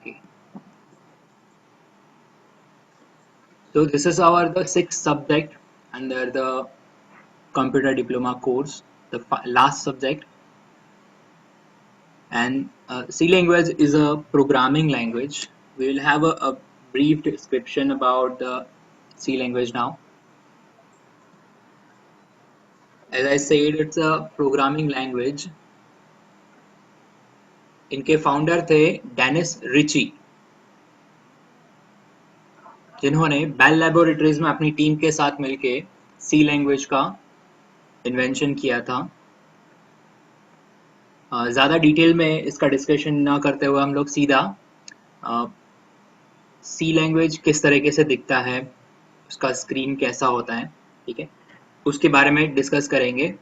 Okay. So this is our the sixth subject under the computer diploma course, the last subject. And C language is a programming language. We will have a brief description about the C language now. As I said, it's a programming language. इनके founder थे Dennis Ritchie, जिन्होंने bell laboratories में अपनी team के साथ मिलके सी language का invention किया था। ज़्यादा डिटेल में इसका डिस्कशन ना करते हुए हम लोग सीधा सी लैंग्वेज किस तरीके से दिखता है, उसका स्क्रीन कैसा होता है, ठीक है, उसके बारे में डिस्कस करेंगे।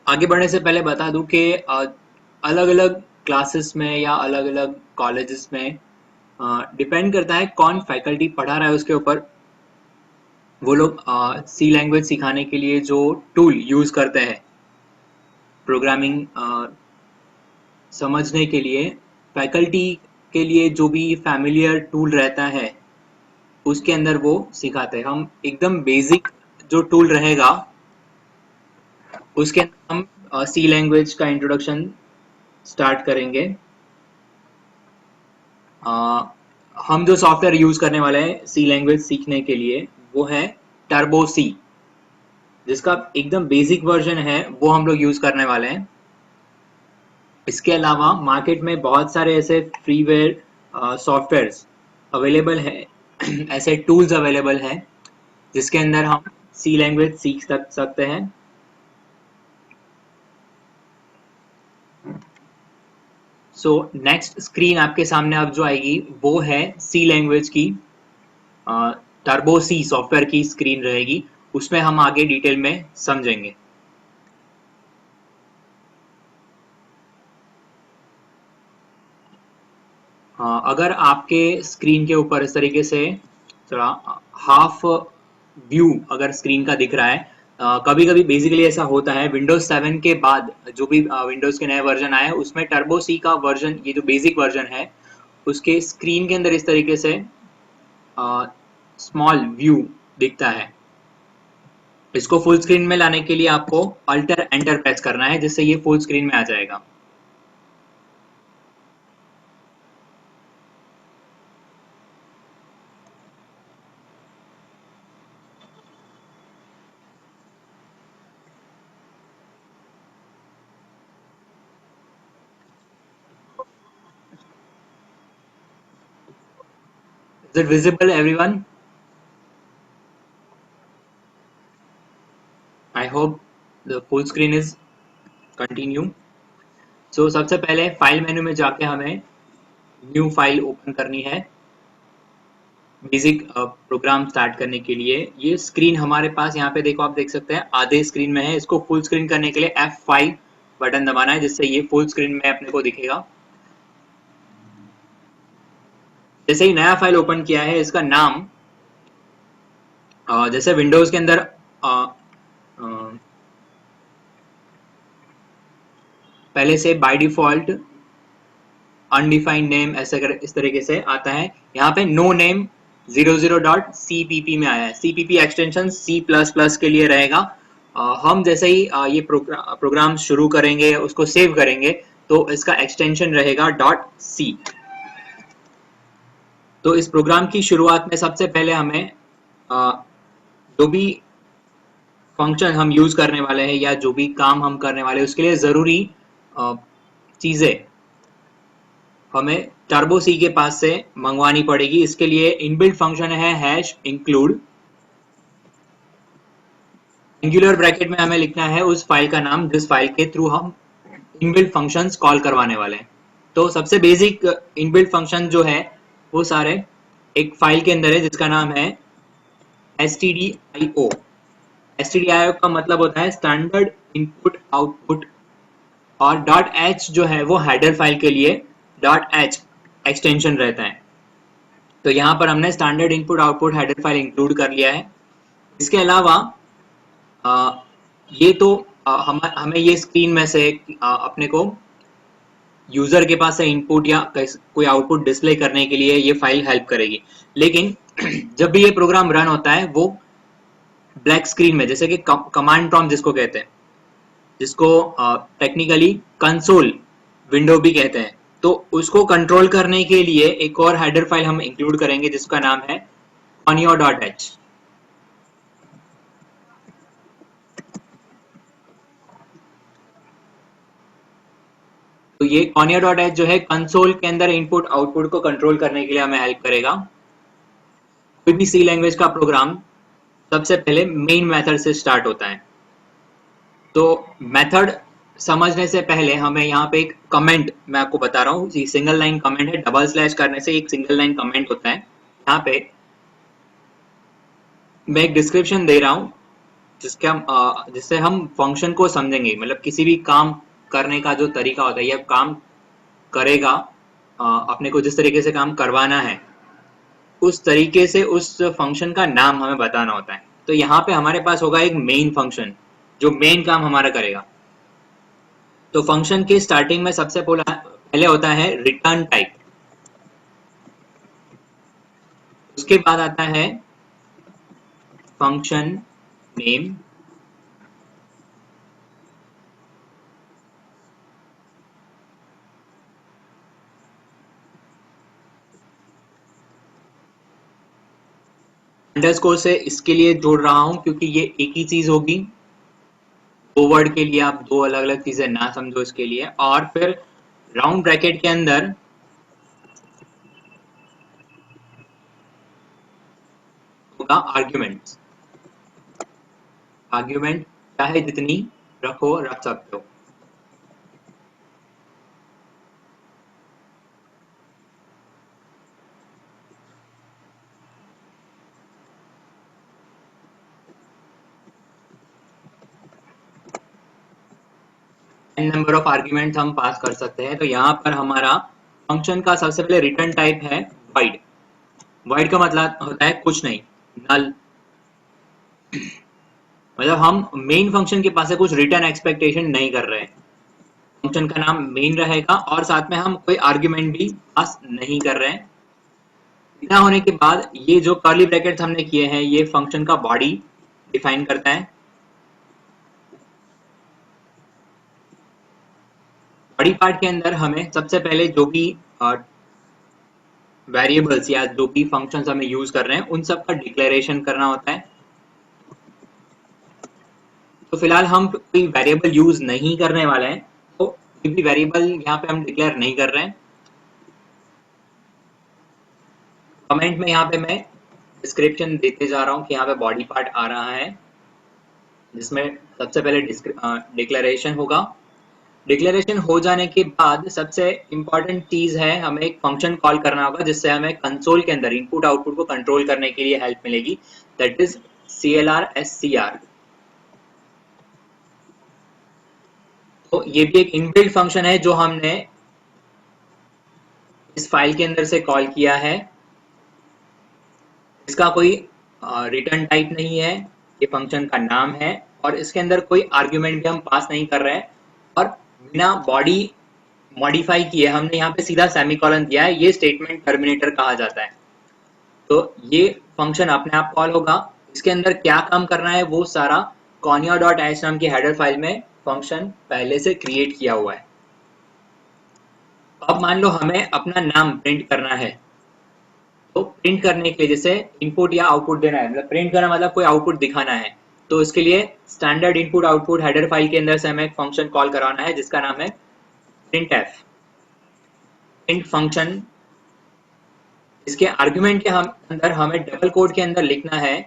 आगे बढ़ने से पहले बता दूं कि अलग अलग क्लासेस में या अलग अलग कॉलेजेस में डिपेंड करता है कौन फैकल्टी पढ़ा रहा है उसके ऊपर। वो लोग सी लैंग्वेज सिखाने के लिए जो टूल यूज करते हैं प्रोग्रामिंग समझने के लिए, फैकल्टी के लिए जो भी फैमिलियर टूल रहता है उसके अंदर वो सिखाते हैं। हम एकदम बेसिक जो टूल रहेगा उसके अंदर हम सी लैंग्वेज का इंट्रोडक्शन स्टार्ट करेंगे। हम जो सॉफ्टवेयर यूज करने वाले हैं सी लैंग्वेज सीखने के लिए वो है टर्बो सी, जिसका एकदम बेसिक वर्जन है वो हम लोग यूज करने वाले हैं। इसके अलावा मार्केट में बहुत सारे ऐसे फ्रीवेयर सॉफ्टवेयर्स अवेलेबल है ऐसे टूल्स अवेलेबल हैं जिसके अंदर हम सी लैंग्वेज सीख सकते हैं। सो नेक्स्ट स्क्रीन आपके सामने अब जो आएगी वो है सी लैंग्वेज की टर्बो सी सॉफ्टवेयर की स्क्रीन रहेगी, उसमें हम आगे डिटेल में समझेंगे। अगर आपके स्क्रीन के ऊपर इस तरीके से थोड़ा हाफ व्यू अगर स्क्रीन का दिख रहा है, कभी कभी बेसिकली ऐसा होता है विंडोज 7 के बाद जो भी विंडोज के नए वर्जन आए हैं उसमें टर्बो सी का वर्जन, ये जो बेसिक वर्जन है उसके स्क्रीन के अंदर इस तरीके से स्मॉल व्यू दिखता है। इसको फुल स्क्रीन में लाने के लिए आपको अल्टर एंटर प्रेस करना है जिससे ये फुल स्क्रीन में आ जाएगा। Is it visible everyone? I hope the full screen is continue. So सबसे पहले फाइल मेन्यू में जाके हमें न्यू फाइल ओपन करनी है बेसिक प्रोग्राम स्टार्ट करने के लिए। ये स्क्रीन हमारे पास यहाँ पे देखो, आप देख सकते हैं आधे स्क्रीन में है। इसको फुल स्क्रीन करने के लिए F5 बटन दबाना है जिससे ये फुल स्क्रीन में अपने को दिखेगा। जैसे ही नया फाइल ओपन किया है इसका नाम जैसे विंडोज के अंदर पहले से बाय डिफॉल्ट अनडिफाइंड नेम ऐसे कर इस तरीके से आता है। यहाँ पे नो नेम 00.cpp में आया है। cpp एक्सटेंशन C++ के लिए रहेगा। हम जैसे ही ये प्रोग्राम शुरू करेंगे, उसको सेव करेंगे तो इसका एक्सटेंशन रहेगा .c। तो इस प्रोग्राम की शुरुआत में सबसे पहले हमें जो भी फंक्शन हम यूज करने वाले हैं या जो भी काम हम करने वाले हैं उसके लिए जरूरी चीजें हमें टर्बो सी के पास से मंगवानी पड़ेगी। इसके लिए इनबिल्ट फंक्शन है #include। एंगुलर ब्रैकेट में हमें लिखना है उस फाइल का नाम जिस फाइल के थ्रू हम इनबिल्ट फंक्शंस कॉल करवाने वाले हैं। तो सबसे बेसिक इनबिल्ट फंक्शन जो है वो सारे एक फाइल के अंदर है जिसका नाम है stdio। stdio का मतलब होता है स्टैंडर्ड इनपुट आउटपुट, और .h जो है वो हेडर फाइल के लिए .h एक्सटेंशन रहता है। तो यहाँ पर हमने standard input output header file include कर लिया है। इसके अलावा ये तो हमें ये स्क्रीन में से अपने को यूजर के पास से इनपुट या कोई आउटपुट डिस्प्ले करने के लिए ये फाइल हेल्प करेगी। लेकिन जब भी ये प्रोग्राम रन होता है वो ब्लैक स्क्रीन में, जैसे कि कमांड प्रॉम्प्ट जिसको कहते हैं, जिसको टेक्निकली कंसोल विंडो भी कहते हैं, तो उसको कंट्रोल करने के लिए एक और हेडर फाइल हम इंक्लूड करेंगे जिसका नाम है conio.h। तो ये conio.h जो है कंसोल के अंदर इनपुट आउटपुट को कंट्रोल करने के लिए हमें हेल्प करेगा। कोई भी सी लैंग्वेज का प्रोग्राम सबसे पहले मेन मेथड से स्टार्ट होता है। तो मेथड समझने से पहले हमें यहाँ पे एक कमेंट मैं आपको बता रहा हूँ, सिंगल लाइन कमेंट है, डबल स्लैश करने से एक सिंगल लाइन कमेंट होता है। यहाँ पे मैं एक डिस्क्रिप्शन दे रहा हूँ जिससे हम फंक्शन को समझेंगे, मतलब किसी भी काम करने का जो तरीका होता है, या काम करेगा अपने को जिस तरीके से काम करवाना है उस तरीके से उस फंक्शन का नाम हमें बताना होता है। तो यहाँ पे हमारे पास होगा एक मेन फंक्शन जो मेन काम हमारा करेगा। तो फंक्शन के स्टार्टिंग में सबसे पहले होता है रिटर्न टाइप, उसके बाद आता है फंक्शन नेम, अंडरस्कोर से इसके लिए जोड़ रहा हूं क्योंकि ये एक ही चीज होगी, दो वर्ड के लिए आप दो अलग अलग चीजें ना समझो इसके लिए। और फिर राउंड ब्रैकेट के अंदर होगा आर्ग्यूमेंट। आर्ग्यूमेंट चाहे जितनी रखो रख सकते हो। n नंबर ऑफ आर्ग्यूमेंट हम पास कर सकते हैं। तो यहाँ पर हमारा फंक्शन का सबसे पहले रिटर्न टाइप है वाइड। वाइड का मतलब होता है कुछ नहीं, नल। मतलब हम मेन फंक्शन के पास से कुछ रिटर्न एक्सपेक्टेशन नहीं कर रहे हैं। फंक्शन का नाम मेन रहेगा और साथ में हम कोई आर्ग्यूमेंट भी पास नहीं कर रहे हैं। इतना होने के बाद ये जो कर्ली ब्रैकेट्स हमने किए हैं ये फंक्शन का बॉडी डिफाइन करता है। बॉडी पार्ट के अंदर हमें सबसे पहले जो भी वेरिएबल्स या जो भी फंक्शंस हमें यूज कर रहे हैं उन सब का डिक्लेरेशन करना होता है। तो फिलहाल हम कोई वेरिएबल यूज नहीं करने वाले हैं, तो कोई भी वेरिएबल यहाँ पे हम डिक्लेयर नहीं कर रहे हैं। कमेंट में यहाँ पे मैं डिस्क्रिप्शन देते जा रहा हूँ कि यहाँ पे बॉडी पार्ट आ रहा है जिसमें सबसे पहले डिक्लेरेशन होगा। डिक्लेरेशन हो जाने के बाद सबसे इंपॉर्टेंट चीज है, हमें एक फंक्शन कॉल करना होगा जिससे हमें कंसोल के अंदर इनपुट आउटपुट को कंट्रोल करने के लिए हेल्प मिलेगी, दैट इज clr scr। तो ये भी एक इनबिल्ट फंक्शन है जो हमने इस फाइल के अंदर से कॉल किया है। इसका कोई रिटर्न टाइप नहीं है, ये फंक्शन का नाम है और इसके अंदर कोई आर्ग्यूमेंट भी हम पास नहीं कर रहे हैं और बिना बॉडी मॉडिफाई किए हमने यहाँ पे सीधा सेमीकोलन दिया है। ये स्टेटमेंट टर्मिनेटर कहा जाता है। तो ये फंक्शन अपने आप कॉल होगा। इसके अंदर क्या काम करना है वो सारा conio.h नाम की हेडर फाइल में फंक्शन पहले से क्रिएट किया हुआ है। अब मान लो हमें अपना नाम प्रिंट करना है, तो प्रिंट करने के लिए जैसे इनपुट या आउटपुट देना है, मतलब प्रिंट करना मतलब कोई आउटपुट दिखाना है, तो इसके लिए standard input output header file के अंदर से हमें एक फंक्शन कॉल कराना है जिसका नाम है printf। प्रिंट फंक्शन, इसके आर्गुमेंट के अंदर हमें डबल कोड के अंदर लिखना है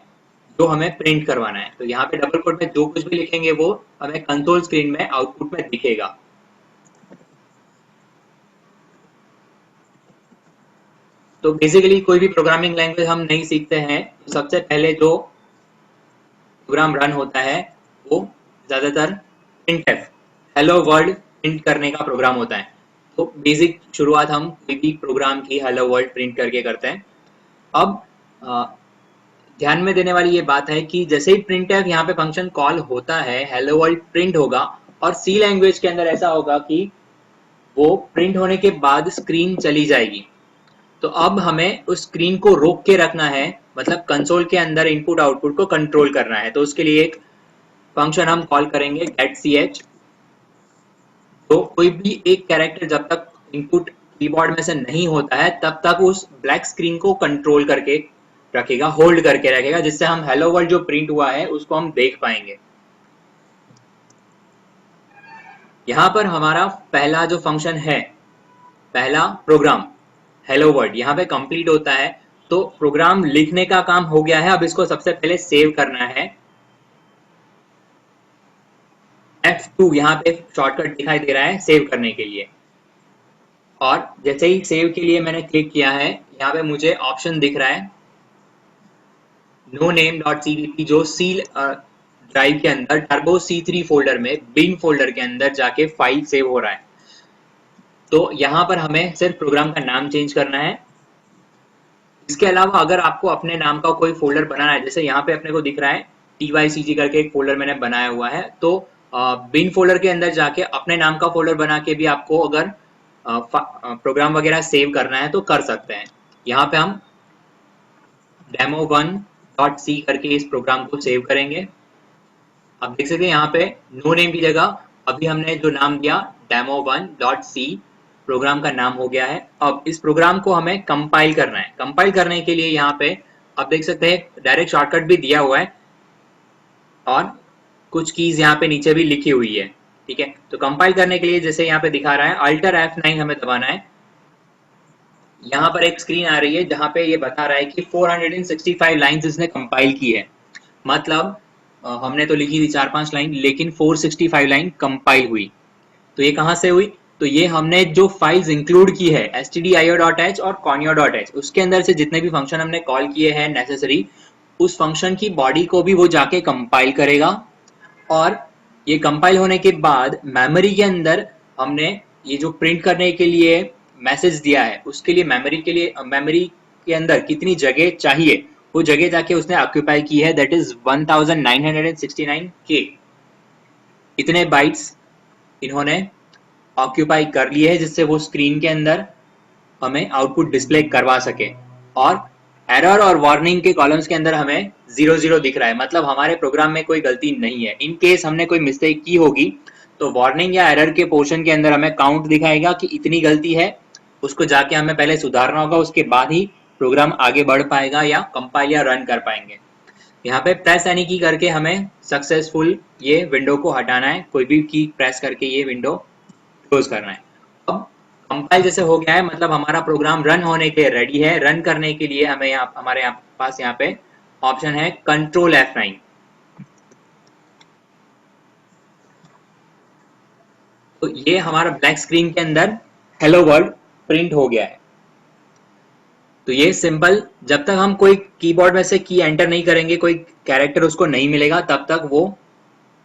जो हमें प्रिंट करवाना है। तो यहाँ पे डबल कोड में जो कुछ भी लिखेंगे वो हमें कंसोल स्क्रीन में आउटपुट में दिखेगा। तो बेसिकली कोई भी प्रोग्रामिंग लैंग्वेज हम नहीं सीखते हैं तो सबसे पहले जो प्रोग्राम रन होता है वो ज्यादातर printf हेलो वर्ल्ड प्रिंट करने का प्रोग्राम होता है। तो बेसिक शुरुआत हम कोई भी प्रोग्राम की हेलो वर्ल्ड प्रिंट करके करते हैं। अब ध्यान में देने वाली ये बात है कि जैसे ही printf यहाँ पे फंक्शन कॉल होता है हेलो वर्ल्ड प्रिंट होगा, और सी लैंग्वेज के अंदर ऐसा होगा कि वो प्रिंट होने के बाद स्क्रीन चली जाएगी। तो अब हमें उस स्क्रीन को रोक के रखना है, मतलब कंसोल के अंदर इनपुट आउटपुट को कंट्रोल करना है। तो उसके लिए एक फंक्शन हम कॉल करेंगे getch। तो कोई भी एक कैरेक्टर जब तक इनपुट कीबोर्ड में से नहीं होता है तब तक उस ब्लैक स्क्रीन को कंट्रोल करके रखेगा, होल्ड करके रखेगा, जिससे हम हेलो वर्ल्ड जो प्रिंट हुआ है उसको हम देख पाएंगे। यहाँ पर हमारा पहला जो फंक्शन है, पहला प्रोग्राम हेलो वर्ल्ड यहाँ पे कंप्लीट होता है। तो प्रोग्राम लिखने का काम हो गया है। अब इसको सबसे पहले सेव करना है। F2 यहाँ पे शॉर्टकट दिखाई दे रहा है सेव करने के लिए। और जैसे ही सेव के लिए मैंने क्लिक किया है, यहाँ पे मुझे ऑप्शन दिख रहा है नो नेम डॉट cpp, जो सी ड्राइव के अंदर टर्बो C3 फोल्डर में बिन फोल्डर के अंदर जाके फाइल सेव हो रहा है। तो यहाँ पर हमें सिर्फ प्रोग्राम का नाम चेंज करना है। इसके अलावा अगर आपको अपने नाम का कोई फोल्डर बनाना है, जैसे यहाँ पे अपने को दिख रहा है tycg करके एक फोल्डर मैंने बनाया हुआ है, तो बिन फोल्डर के अंदर जाके अपने नाम का फोल्डर बना के भी आपको अगर प्रोग्राम वगैरह सेव करना है तो कर सकते हैं। यहाँ पे हम demo1.c करके इस प्रोग्राम को सेव करेंगे। अब देख सकते हैं यहाँ पे नो नेम की जगह अभी हमने जो नाम दिया demo1.c प्रोग्राम का नाम हो गया है। अब इस प्रोग्राम को हमें कंपाइल करना है। कंपाइल करने के लिए यहाँ पे आप देख सकते हैं डायरेक्ट शॉर्टकट भी दिया हुआ है और कुछ कीज यहाँ पे नीचे भी लिखी हुई है। ठीक है, तो कंपाइल करने के लिए जैसे यहाँ पे दिखा रहा है अल्टर F9 हमें दबाना है। यहाँ पर एक स्क्रीन आ रही है जहाँ पे ये बता रहा है कि 465 लाइंस इसने कंपाइल की है। मतलब हमने तो लिखी थी 4-5 लाइन, लेकिन 465 लाइन कंपाइल हुई। तो ये कहाँ से हुई? तो ये हमने जो फाइल्स इंक्लूड की है stdio.h और conio.h, उसके अंदर से जितने भी फंक्शन हमने कॉल किए हैं नेसेसरी, उस फंक्शन की बॉडी को भी वो जाके कंपाइल करेगा। और ये कंपाइल होने के बाद मेमोरी के अंदर हमने ये जो प्रिंट करने के लिए मैसेज दिया है उसके लिए मेमोरी के अंदर कितनी जगह चाहिए वो जगह जाके उसने ऑक्यूपाई की है, दैट इज 1969K। इतने बाइट्स इन्होंने ऑक्यूपाई कर लिए हैं जिससे वो स्क्रीन के अंदर हमें आउटपुट डिस्प्ले करवा सके। और एरर और वार्निंग के कॉलम्स के अंदर हमें 00 दिख रहा है, मतलब हमारे प्रोग्राम में कोई गलती नहीं है। इन केस हमने कोई मिस्टेक की होगी तो वार्निंग या एरर के पोर्शन के अंदर हमें काउंट दिखाएगा कि इतनी गलती है, उसको जाके हमें पहले सुधारना होगा, उसके बाद ही प्रोग्राम आगे बढ़ पाएगा या कंपाइल या रन कर पाएंगे। यहाँ पे प्रेस एनी की करके हमें सक्सेसफुल ये विंडो को हटाना है, कोई भी की प्रेस करके ये विंडो क्लोज करना है। अब कंपाइल जैसे हो गया है, मतलब हमारा प्रोग्राम रन होने के रेडी है। रन करने के लिए हमें हमारे पास यहाँ पे ऑप्शन है कंट्रोल F9। तो ये हमारा ब्लैक स्क्रीन के अंदर हेलो वर्ल्ड प्रिंट हो गया है। तो ये सिंपल, जब तक हम कोई कीबोर्ड में से की एंटर नहीं करेंगे, कोई कैरेक्टर उसको नहीं मिलेगा, तब तक वो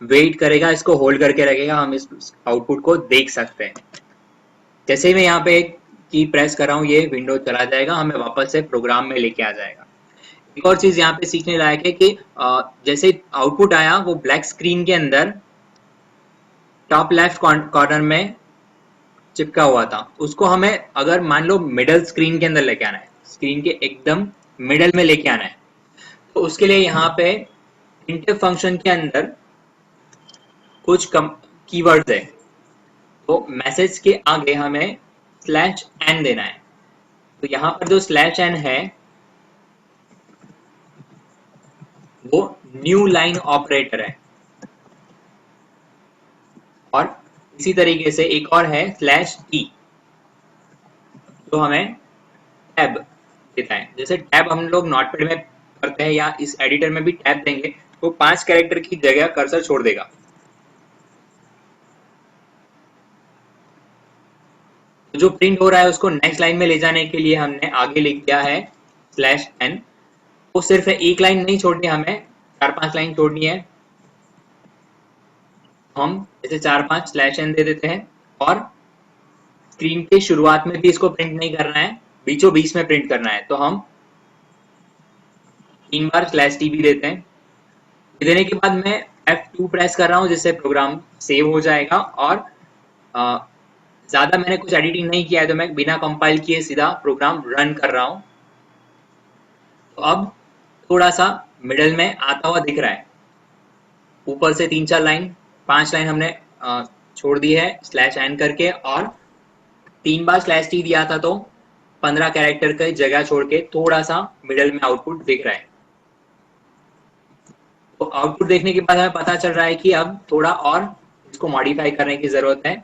वेट करेगा, इसको होल्ड करके रखेगा, हम इस आउटपुट को देख सकते हैं। जैसे ही मैं यहाँ पे एक की प्रेस कर रहा हूँ ये विंडो चला जाएगा, हमें वापस से प्रोग्राम में लेके आ जाएगा। एक और चीज यहाँ पे सीखने लायक है कि जैसे आउटपुट आया वो ब्लैक स्क्रीन के अंदर टॉप लेफ्ट कॉर्नर में चिपका हुआ था, उसको हमें अगर मान लो मिडल स्क्रीन के अंदर लेके आना है, स्क्रीन के एकदम मिडल में लेके आना है, तो उसके लिए यहाँ पे printf फंक्शन के अंदर कुछ कीवर्ड्स है। तो मैसेज के आगे हमें /n देना है। तो यहाँ पर जो /n है वो न्यू लाइन ऑपरेटर है। और इसी तरीके से एक और है /t जो हमें टैब देता है। जैसे टैब हम लोग नोटपैड में करते हैं या इस एडिटर में भी टैब देंगे तो 5 कैरेक्टर की जगह कर्सर छोड़ देगा। जो प्रिंट हो रहा है उसको नेक्स्ट लाइन में ले जाने के लिए हमने आगे लिख दिया है /n। वो सिर्फ एक लाइन नहीं छोड़नी, हमें 4-5 लाइन छोड़नी है। हम जैसे 4-5 /n दे देते हैं और स्क्रीन के शुरुआत में भी इसको प्रिंट नहीं करना है, बीचों बीच में प्रिंट करना है। तो हम 3 बार /t भी देते हैं। देने के बाद मैं F2 प्रेस कर रहा हूँ जिससे प्रोग्राम सेव हो जाएगा और ज्यादा मैंने कुछ एडिटिंग नहीं किया है, तो मैं बिना कंपाइल किए सीधा प्रोग्राम रन कर रहा हूँ। तो अब थोड़ा सा मिडल में आता हुआ दिख रहा है, ऊपर से 3-4 लाइन, 5 लाइन हमने छोड़ दी है स्लैश एन करके, और 3 बार स्लैश टी दिया था, तो 15 कैरेक्टर की जगह छोड़ के थोड़ा सा मिडल में आउटपुट दिख रहा है। तो आउटपुट देखने के बाद हमें पता चल रहा है कि अब थोड़ा और इसको मॉडिफाई करने की जरूरत है।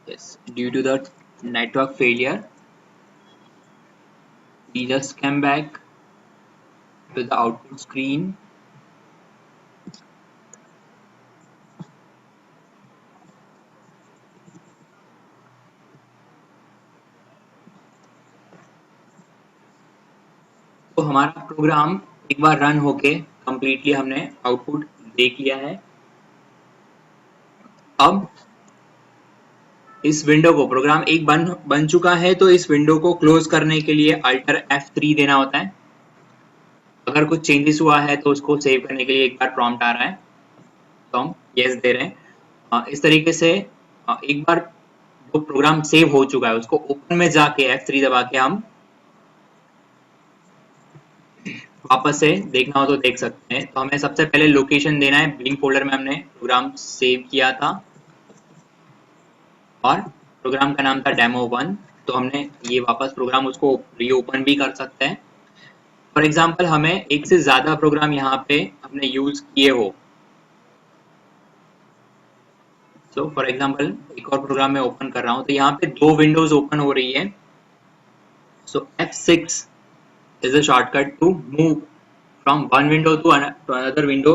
Yes, due to the network failure, we just came back to the output screen. तो हमारा प्रोग्राम एक बार रन होके कंप्लीटली हमने आउटपुट देख लिया है। अब इस विंडो को, प्रोग्राम एक बन चुका है, तो इस विंडो को क्लोज करने के लिए अल्टर F3 देना होता है। अगर कुछ चेंजेस हुआ है तो उसको सेव करने के लिए एक बार प्रॉम्प्ट आ रहा है, तो हम यस दे रहे हैं। इस तरीके से एक बार जो प्रोग्राम सेव हो चुका है उसको ओपन में जाके F3 दबा के हम वापस से देखना हो तो देख सकते हैं। तो हमें सबसे पहले लोकेशन देना है, बिलिंग फोल्डर में हमने प्रोग्राम सेव किया था और प्रोग्राम का नाम था demo1। तो हमने ये वापस प्रोग्राम उसको रीओपन भी कर सकते हैं। फॉर एग्जाम्पल हमें एक से ज्यादा प्रोग्राम यहाँ पे हमने यूज किए हो, सो फॉर एग्जाम्पल एक और प्रोग्राम मैं ओपन कर रहा हूँ, तो यहाँ पे 2 विंडोज ओपन हो रही है। सो F6 is a shortcut to move from one window to another window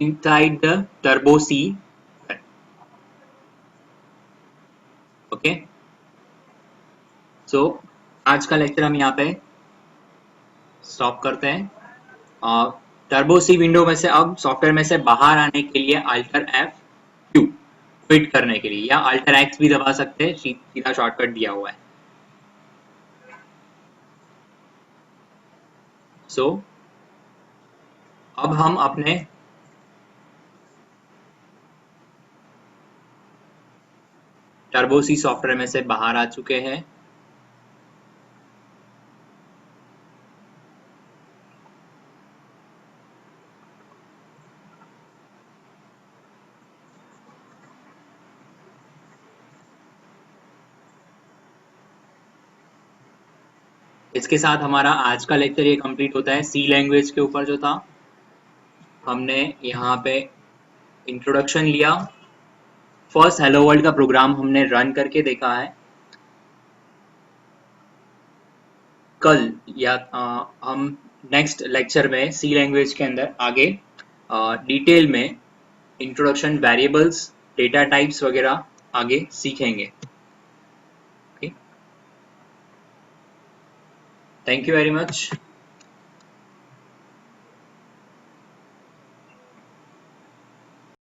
inside the turbo C। Okay, so आज का लेक्चर हम यहाँ पे स्टॉप करते हैं। टर्बो सी विंडो में से अब सॉफ्टवेयर में से बाहर आने के लिए अल्टर F2 क्विट करने के लिए, या अल्टर X भी दबा सकते हैं, सीधा शॉर्टकट दिया हुआ है। सो अब हम अपने टर्बो सी सॉफ्टवेयर में से बाहर आ चुके हैं। इसके साथ हमारा आज का लेक्चर ये कंप्लीट होता है। सी लैंग्वेज के ऊपर जो था, हमने यहाँ पे इंट्रोडक्शन लिया, फर्स्ट हेलो वर्ल्ड का प्रोग्राम हमने रन करके देखा है। कल या हम नेक्स्ट लेक्चर में सी लैंग्वेज के अंदर आगे डिटेल में इंट्रोडक्शन, वेरिएबल्स, डेटा टाइप्स वगैरह आगे सीखेंगे। Thank you very much.